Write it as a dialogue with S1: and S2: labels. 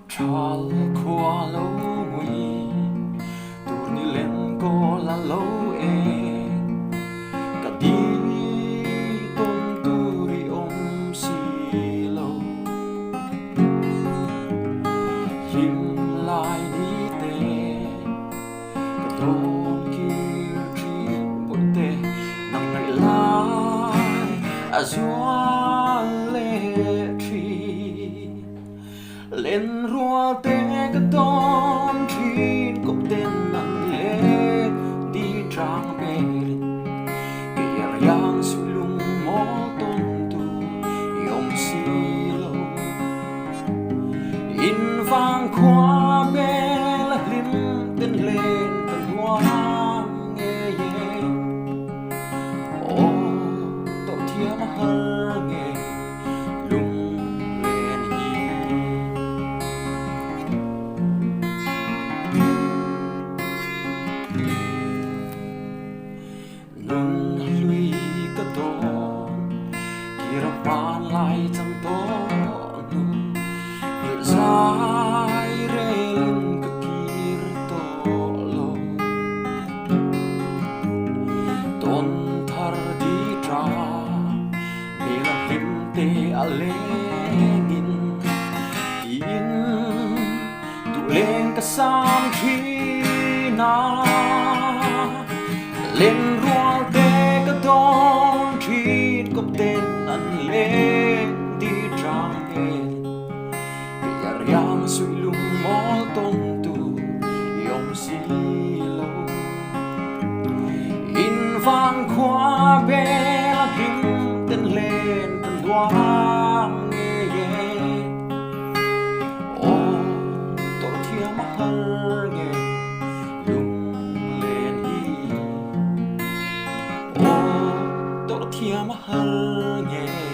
S1: Tral khoa lâu mùi tụi ni lên cô là lâu cả đi tôn tụi ôm xì lâu lim lại đi tê cả tôn kia riêng bội tê nằm ngày lại doa lệ tri lên rùa tê cái tôn thiên cục tên nặng lệ đi trang bê kể yang suy lung mô tôn tu yom si lâu in vang khoa bê là lim tên lên tận hoa nghe ye ô tổ thiêm hơ nghe lung lên hi nâng lui cái tôn kira pan lại trong tôn nhựa dài lên cái kir tổ lô tôn thar đi tra vì là lim tê a lên in tụ lên cái sam khi na lên ruộng tê cái tôn thịt cốc tên ăn lên đi trang bên bây giờ suy lung mó tôn tu yom si lâu in vang khoa bê là kim tên lên tên đoan nghe ye ô tổ thiêm hơ nghe lung lên hi ô tổ thiêm hơ nghe